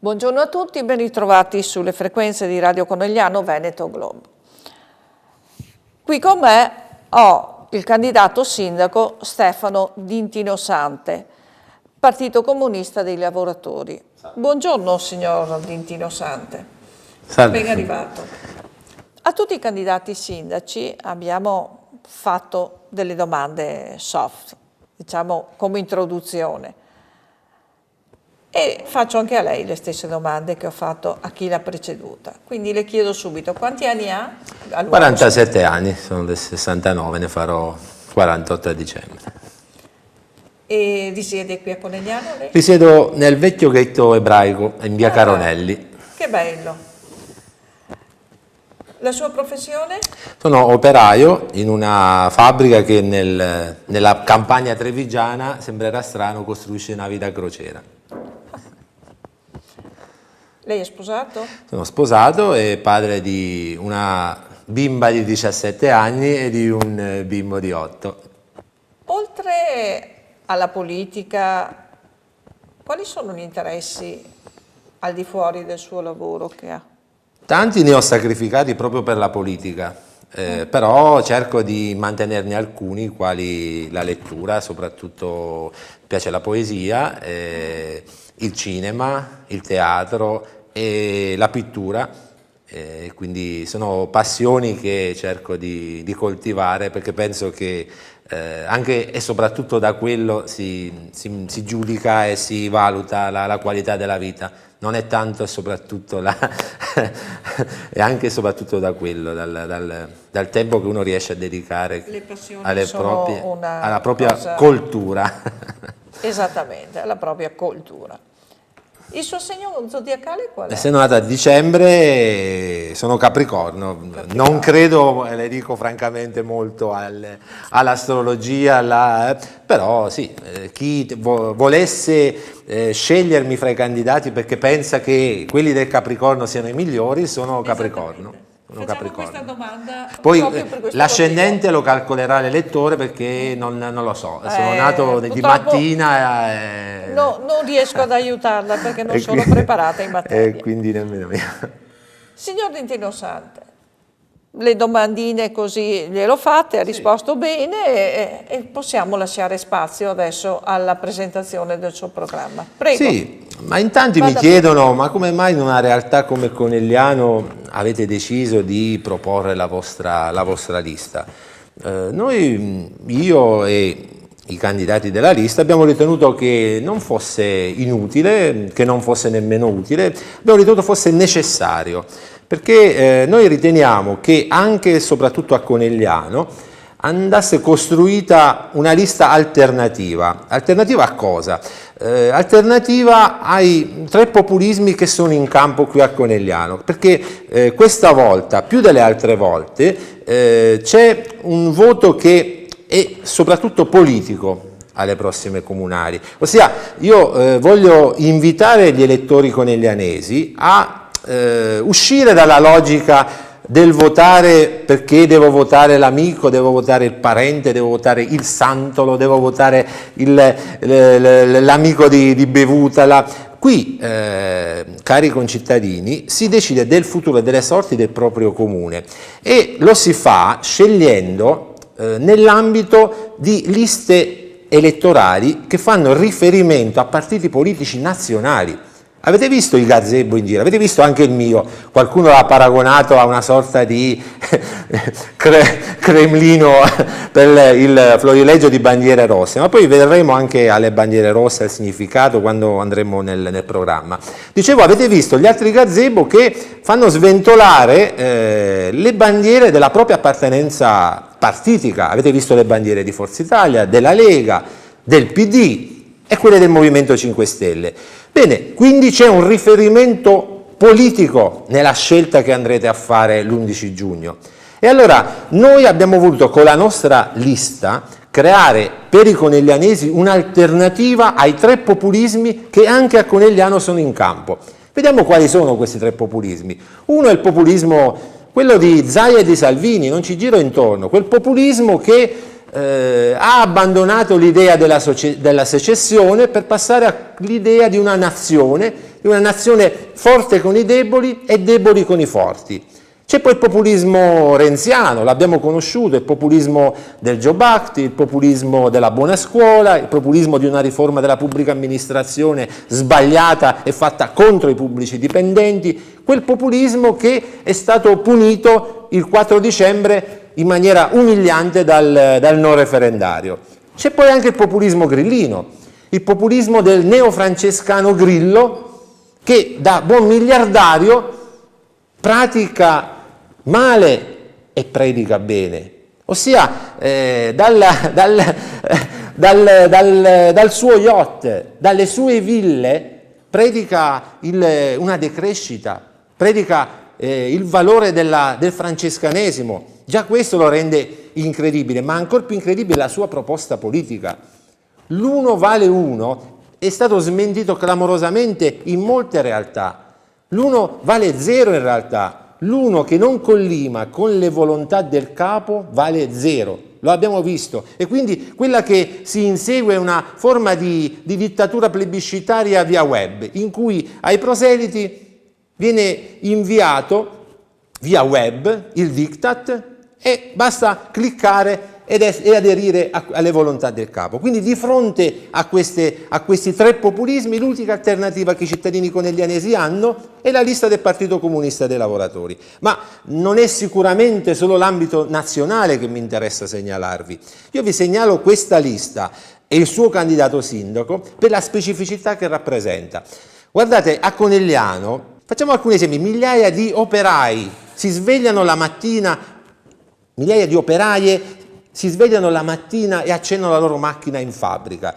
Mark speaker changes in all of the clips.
Speaker 1: Buongiorno a tutti, ben ritrovati sulle frequenze di Radio Conegliano Veneto Globo. Qui con me ho il candidato sindaco Stefano D'Intinosante, Partito Comunista dei Lavoratori. Buongiorno signor D'Intinosante, ben arrivato. A tutti i candidati sindaci abbiamo fatto delle domande soft, diciamo come introduzione. E faccio anche a lei le stesse domande che ho fatto a chi l'ha preceduta. Quindi le chiedo subito, quanti anni ha?
Speaker 2: 47 anni, sono del 69, ne farò 48 a dicembre.
Speaker 1: E risiede qui a Conegliano lei?
Speaker 2: Risiedo nel vecchio ghetto ebraico, in via Caronelli.
Speaker 1: Che bello. La sua professione?
Speaker 2: Sono operaio in una fabbrica che nella campagna trevigiana, sembrerà strano, costruisce navi da crociera.
Speaker 1: Lei è sposato?
Speaker 2: Sono sposato e padre di una bimba di 17 anni e di un bimbo di 8.
Speaker 1: Oltre alla politica, quali sono gli interessi al di fuori del suo lavoro che ha?
Speaker 2: Tanti ne ho sacrificati proprio per la politica, però cerco di mantenerne alcuni, quali la lettura, soprattutto piace la poesia, il cinema, il teatro e la pittura, quindi sono passioni che cerco di coltivare, perché penso che anche e soprattutto da quello si giudica e si valuta la qualità della vita. Non è tanto e soprattutto è anche e soprattutto da quello, dal tempo che uno riesce a dedicare alla propria coltura.
Speaker 1: Esattamente, alla propria cultura. Il suo segno zodiacale qual è?
Speaker 2: Essendo nata a dicembre sono Capricorno. Non credo, le dico francamente, molto all'astrologia, però sì, chi volesse scegliermi fra i candidati perché pensa che quelli del Capricorno siano i migliori, sono Capricorno.
Speaker 1: Questa domanda.
Speaker 2: Poi l'ascendente lo calcolerà l'elettore, perché non lo so, sono nato di mattina.
Speaker 1: No, non riesco ad aiutarla perché non sono preparata in materia.
Speaker 2: E quindi nemmeno io.
Speaker 1: Signor D'Intinosante, le domandine così glielo fate, ha risposto bene e possiamo lasciare spazio adesso alla presentazione del suo programma. Prego.
Speaker 2: Sì, ma in tanti mi chiedono, ma come mai in una realtà come Conegliano avete deciso di proporre la vostra lista? Io e i candidati della lista abbiamo ritenuto che non fosse inutile, che non fosse nemmeno utile, abbiamo ritenuto fosse necessario, perché noi riteniamo che anche e soprattutto a Conegliano andasse costruita una lista alternativa. Alternativa a cosa? Alternativa ai tre populismi che sono in campo qui a Conegliano, perché questa volta, più delle altre volte, c'è un voto che è soprattutto politico alle prossime comunali. Ossia, io voglio invitare gli elettori coneglianesi a uscire dalla logica del votare perché devo votare l'amico, devo votare il parente, devo votare il santolo, devo votare l'amico di bevuta. Qui, cari concittadini, si decide del futuro e delle sorti del proprio comune e lo si fa scegliendo nell'ambito di liste elettorali che fanno riferimento a partiti politici nazionali. Avete visto il gazebo in giro? Avete visto anche il mio? Qualcuno l'ha paragonato a una sorta di Cremlino per il florilegio di bandiere rosse, ma poi vedremo anche alle bandiere rosse il significato quando andremo nel programma. Dicevo, avete visto gli altri gazebo che fanno sventolare le bandiere della propria appartenenza partitica. Avete visto le bandiere di Forza Italia, della Lega, del PD e quelle del Movimento 5 Stelle. Bene, quindi c'è un riferimento politico nella scelta che andrete a fare l'11 giugno. E allora noi abbiamo voluto con la nostra lista creare per i coneglianesi un'alternativa ai tre populismi che anche a Conegliano sono in campo. Vediamo quali sono questi tre populismi. Uno è il populismo, quello di Zaia e di Salvini, non ci giro intorno, quel populismo che ha abbandonato l'idea della secessione per passare all'idea di una nazione è una nazione forte con i deboli e deboli con i forti. C'è poi il populismo renziano, l'abbiamo conosciuto, il populismo del Job Act, il populismo della buona scuola, il populismo di una riforma della pubblica amministrazione sbagliata e fatta contro i pubblici dipendenti, quel populismo che è stato punito il 4 dicembre in maniera umiliante dal non referendario. C'è poi anche il populismo grillino, il populismo del neofrancescano Grillo che da buon miliardario pratica male e predica bene, ossia dal suo yacht, dalle sue ville, predica una decrescita, predica il valore del francescanesimo. Già questo lo rende incredibile, ma ancora più incredibile è la sua proposta politica. L'uno vale uno è stato smentito clamorosamente in molte realtà. L'uno vale zero in realtà. L'uno che non collima con le volontà del capo vale zero, lo abbiamo visto, e quindi quella che si insegue è una forma di dittatura plebiscitaria via web, in cui ai proseliti viene inviato via web il diktat e basta cliccare e aderire alle volontà del capo. Quindi di fronte a questi tre populismi l'unica alternativa che i cittadini coneglianesi hanno è la lista del Partito Comunista dei Lavoratori. Ma non è sicuramente solo l'ambito nazionale che mi interessa segnalarvi. Io vi segnalo questa lista e il suo candidato sindaco per la specificità che rappresenta. Guardate, a Conegliano, facciamo alcuni esempi, migliaia di operai si svegliano la mattina, migliaia di operaie si svegliano la mattina e accennano la loro macchina in fabbrica,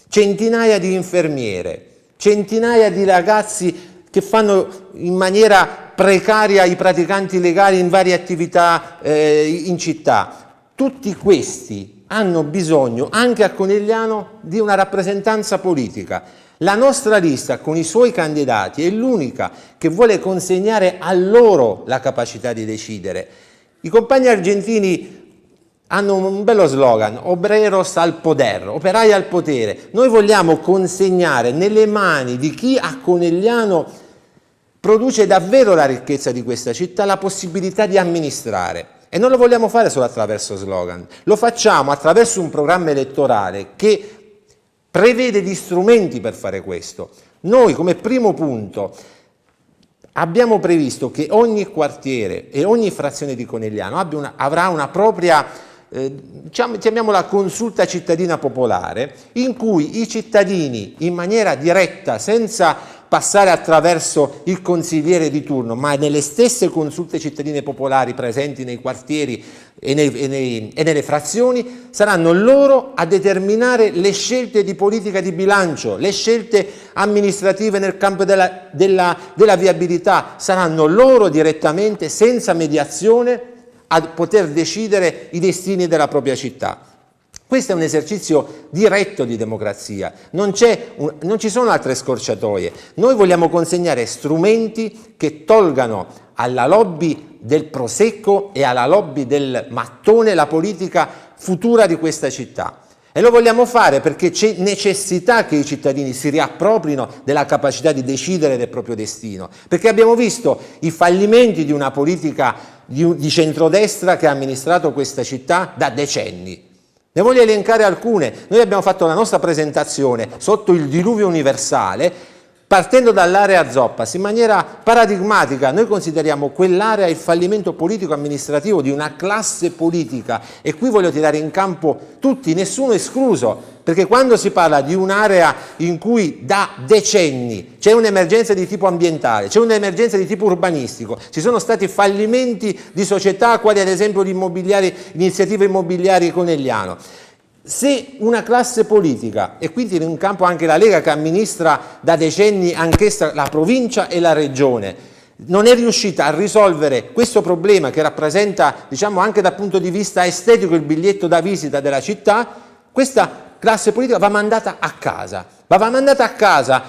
Speaker 2: centinaia di infermiere, centinaia di ragazzi che fanno in maniera precaria i praticanti legali in varie attività in città. Tutti questi hanno bisogno, anche a Conegliano, di una rappresentanza politica. La nostra lista con i suoi candidati è l'unica che vuole consegnare a loro la capacità di decidere. I compagni argentini hanno un bello slogan, obreros al poder, operai al potere. Noi vogliamo consegnare nelle mani di chi a Conegliano produce davvero la ricchezza di questa città la possibilità di amministrare. E non lo vogliamo fare solo attraverso slogan, lo facciamo attraverso un programma elettorale che prevede gli strumenti per fare questo. Noi come primo punto abbiamo previsto che ogni quartiere e ogni frazione di Conegliano avrà una propria chiamiamola consulta cittadina popolare, in cui i cittadini in maniera diretta, senza passare attraverso il consigliere di turno, ma nelle stesse consulte cittadine popolari presenti nei quartieri e nelle frazioni, saranno loro a determinare le scelte di politica di bilancio, le scelte amministrative nel campo della viabilità, saranno loro direttamente, senza mediazione, a poter decidere i destini della propria città. Questo è un esercizio diretto di democrazia, non ci sono altre scorciatoie. Noi vogliamo consegnare strumenti che tolgano alla lobby del prosecco e alla lobby del mattone la politica futura di questa città. E lo vogliamo fare perché c'è necessità che i cittadini si riapproprino della capacità di decidere del proprio destino, perché abbiamo visto i fallimenti di una politica di centrodestra che ha amministrato questa città da decenni. Ne voglio elencare alcune. Noi abbiamo fatto la nostra presentazione sotto il diluvio universale, partendo dall'area Zoppas, in maniera paradigmatica. Noi consideriamo quell'area il fallimento politico-amministrativo di una classe politica, e qui voglio tirare in campo tutti, nessuno escluso, perché quando si parla di un'area in cui da decenni c'è un'emergenza di tipo ambientale, c'è un'emergenza di tipo urbanistico, ci sono stati fallimenti di società quali ad esempio l'iniziativa immobiliare Conegliano. Se una classe politica, e quindi in un campo anche la Lega che amministra da decenni anch'essa la provincia e la regione, non è riuscita a risolvere questo problema che rappresenta, diciamo, anche dal punto di vista estetico il biglietto da visita della città, questa classe politica va mandata a casa,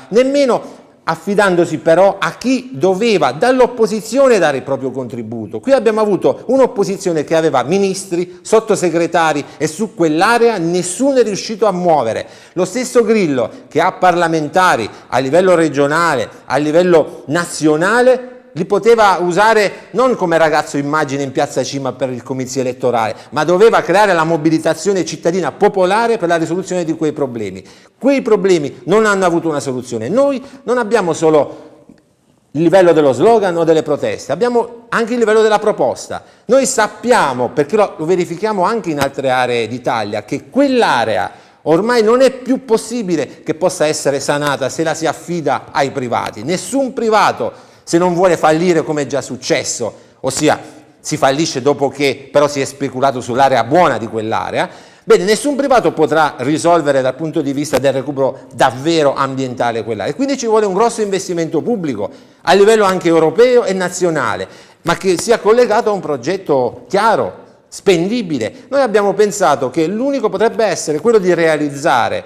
Speaker 2: nemmeno affidandosi però a chi doveva dall'opposizione dare il proprio contributo. Qui abbiamo avuto un'opposizione che aveva ministri, sottosegretari e su quell'area nessuno è riuscito a muovere. Lo stesso Grillo, che ha parlamentari a livello regionale, a livello nazionale, li poteva usare non come ragazzo immagine in piazza Cima per il comizio elettorale, ma doveva creare la mobilitazione cittadina popolare per la risoluzione di quei problemi. Quei problemi non hanno avuto una soluzione. Noi non abbiamo solo il livello dello slogan o delle proteste, abbiamo anche il livello della proposta. Noi sappiamo, perché lo verifichiamo anche in altre aree d'Italia, che quell'area ormai non è più possibile che possa essere sanata se la si affida ai privati. Nessun privato, se non vuole fallire come è già successo, ossia si fallisce dopo che però si è speculato sull'area buona di quell'area, bene, nessun privato potrà risolvere dal punto di vista del recupero davvero ambientale quell'area. Quindi ci vuole un grosso investimento pubblico a livello anche europeo e nazionale, ma che sia collegato a un progetto chiaro, spendibile. Noi abbiamo pensato che l'unico potrebbe essere quello di realizzare,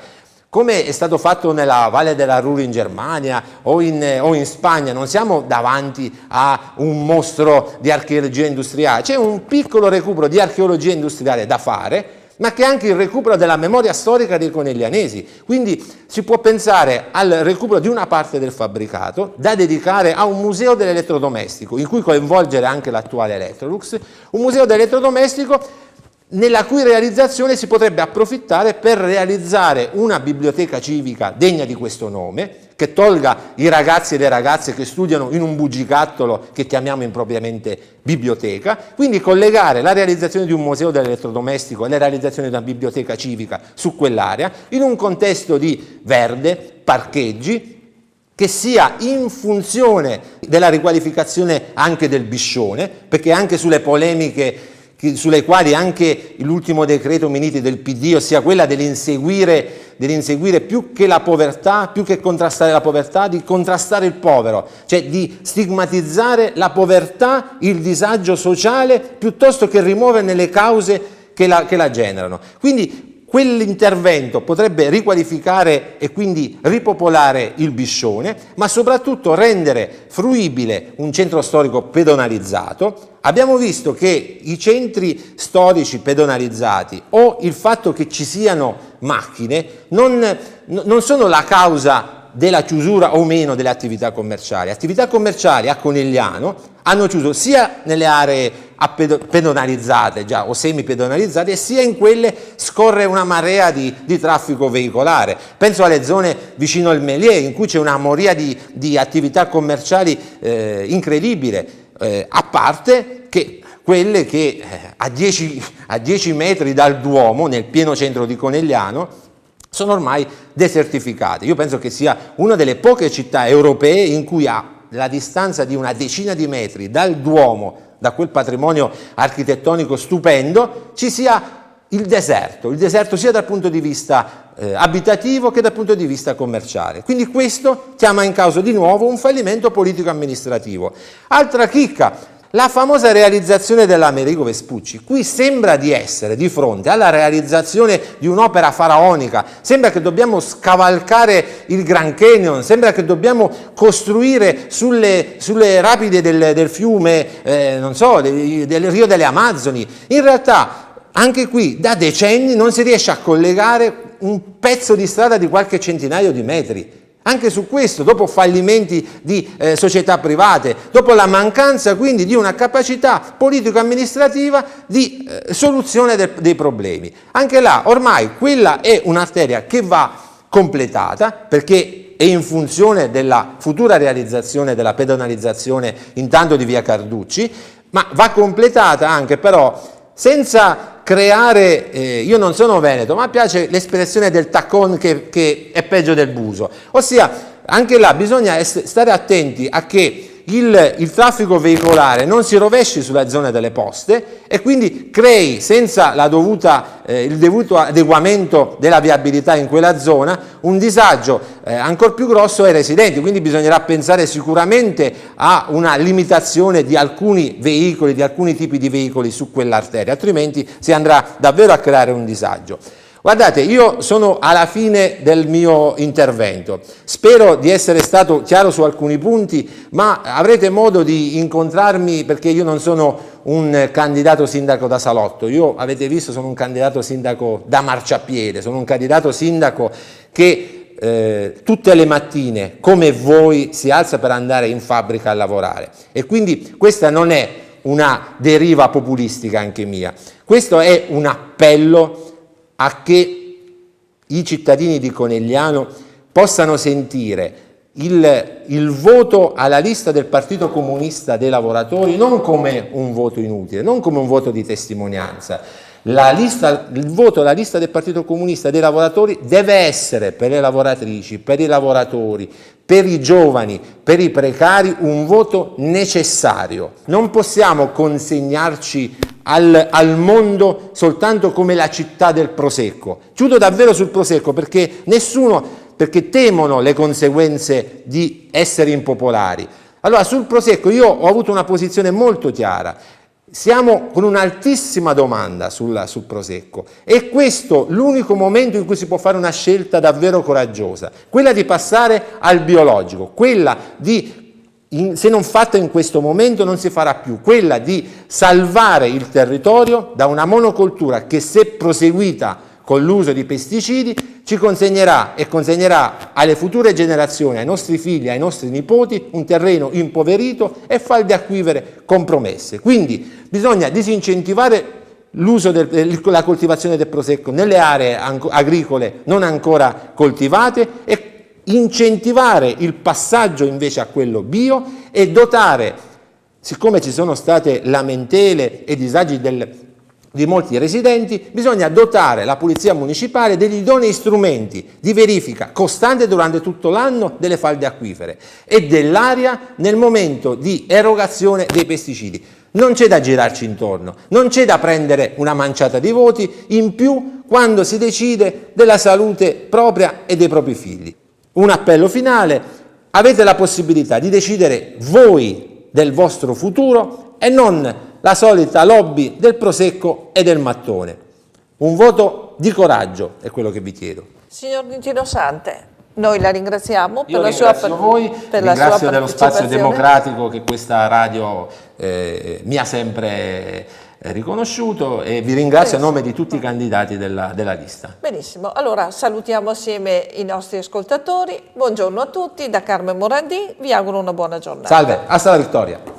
Speaker 2: come è stato fatto nella Valle della Ruhr in Germania o in Spagna. Non siamo davanti a un mostro di archeologia industriale, c'è un piccolo recupero di archeologia industriale da fare, ma che è anche il recupero della memoria storica dei coneglianesi. Quindi si può pensare al recupero di una parte del fabbricato da dedicare a un museo dell'elettrodomestico, in cui coinvolgere anche l'attuale Electrolux, un museo dell'elettrodomestico nella cui realizzazione si potrebbe approfittare per realizzare una biblioteca civica degna di questo nome, che tolga i ragazzi e le ragazze che studiano in un bugigattolo che chiamiamo impropriamente biblioteca, quindi collegare la realizzazione di un museo dell'elettrodomestico e la realizzazione di una biblioteca civica su quell'area, in un contesto di verde, parcheggi, che sia in funzione della riqualificazione anche del Biscione, perché anche sulle polemiche sulle quali anche l'ultimo decreto Minniti del PD, ossia quella dell'inseguire più che la povertà, più che contrastare la povertà, di contrastare il povero, cioè di stigmatizzare la povertà, il disagio sociale, piuttosto che rimuoverne le cause che la generano. Quindi quell'intervento potrebbe riqualificare e quindi ripopolare il Biscione, ma soprattutto rendere fruibile un centro storico pedonalizzato. Abbiamo visto che i centri storici pedonalizzati o il fatto che ci siano macchine non sono la causa della chiusura o meno delle attività commerciali. Attività commerciali a Conegliano hanno chiuso sia nelle aree pedonalizzate già o semi-pedonalizzate, sia in quelle scorre una marea di traffico veicolare. Penso alle zone vicino al Méliès, in cui c'è una moria di attività commerciali incredibile, a parte che quelle che a 10 metri dal Duomo, nel pieno centro di Conegliano, sono ormai desertificate. Io penso che sia una delle poche città europee in cui a la distanza di una decina di metri dal Duomo, da quel patrimonio architettonico stupendo, ci sia il deserto sia dal punto di vista abitativo che dal punto di vista commerciale. Quindi questo chiama in causa di nuovo un fallimento politico-amministrativo. Altra chicca, la famosa realizzazione dell'Americo Vespucci. Qui sembra di essere di fronte alla realizzazione di un'opera faraonica, sembra che dobbiamo scavalcare il Grand Canyon, sembra che dobbiamo costruire sulle rapide del fiume, del Rio delle Amazzoni. In realtà anche qui da decenni non si riesce a collegare un pezzo di strada di qualche centinaio di metri. Anche su questo, dopo fallimenti di società private, dopo la mancanza quindi di una capacità politico-amministrativa di soluzione dei problemi. Anche là, ormai quella è un'arteria che va completata, perché è in funzione della futura realizzazione della pedonalizzazione intanto di via Carducci, ma va completata anche però senza creare, io non sono veneto, ma piace l'espressione del taccon che è peggio del buso, ossia anche là bisogna stare attenti a che il traffico veicolare non si rovesci sulla zona delle poste e quindi crei senza il dovuto adeguamento della viabilità in quella zona un disagio ancor più grosso ai residenti. Quindi bisognerà pensare sicuramente a una limitazione di alcuni veicoli, di alcuni tipi di veicoli su quell'arteria, altrimenti si andrà davvero a creare un disagio. Guardate, io sono alla fine del mio intervento, spero di essere stato chiaro su alcuni punti, ma avrete modo di incontrarmi perché io non sono un candidato sindaco da salotto, io avete visto sono un candidato sindaco da marciapiede, sono un candidato sindaco che tutte le mattine, come voi, si alza per andare in fabbrica a lavorare e quindi questa non è una deriva populistica anche mia, questo è un appello a che i cittadini di Conegliano possano sentire il voto alla lista del Partito Comunista dei Lavoratori non come un voto inutile, non come un voto di testimonianza. Il voto alla lista del Partito Comunista dei Lavoratori deve essere per le lavoratrici, per i lavoratori, per i giovani, per i precari un voto necessario. Non possiamo consegnarci al mondo soltanto come la città del Prosecco. Chiudo davvero sul Prosecco perché perché temono le conseguenze di essere impopolari. Allora sul Prosecco io ho avuto una posizione molto chiara. Siamo con un'altissima domanda sul Prosecco e questo è l'unico momento in cui si può fare una scelta davvero coraggiosa, quella di passare al biologico, quella se non fatta in questo momento non si farà più, quella di salvare il territorio da una monocoltura che se proseguita con l'uso di pesticidi ci consegnerà e consegnerà alle future generazioni, ai nostri figli, ai nostri nipoti, un terreno impoverito e falde acquifere compromesse. Quindi bisogna disincentivare l'uso la coltivazione del prosecco nelle aree agricole non ancora coltivate e incentivare il passaggio invece a quello bio e dotare, siccome ci sono state lamentele e disagi di molti residenti, bisogna dotare la Polizia Municipale degli idonei strumenti di verifica costante durante tutto l'anno delle falde acquifere e dell'aria nel momento di erogazione dei pesticidi. Non c'è da girarci intorno, non c'è da prendere una manciata di voti in più quando si decide della salute propria e dei propri figli. Un appello finale, avete la possibilità di decidere voi del vostro futuro e non la solita lobby del Prosecco e del mattone. Un voto di coraggio è quello che vi chiedo.
Speaker 1: Signor Nintino Sante, noi la ringraziamo per la
Speaker 2: ringrazio voi,
Speaker 1: per
Speaker 2: ringrazio
Speaker 1: la
Speaker 2: dello spazio
Speaker 1: partecipazione
Speaker 2: democratico che questa radio mi ha sempre riconosciuto e vi ringrazio a nome di tutti i candidati della lista.
Speaker 1: Benissimo, allora salutiamo assieme i nostri ascoltatori, buongiorno a tutti, da Carmen Morandin vi auguro una buona giornata.
Speaker 2: Salve, hasta la vittoria.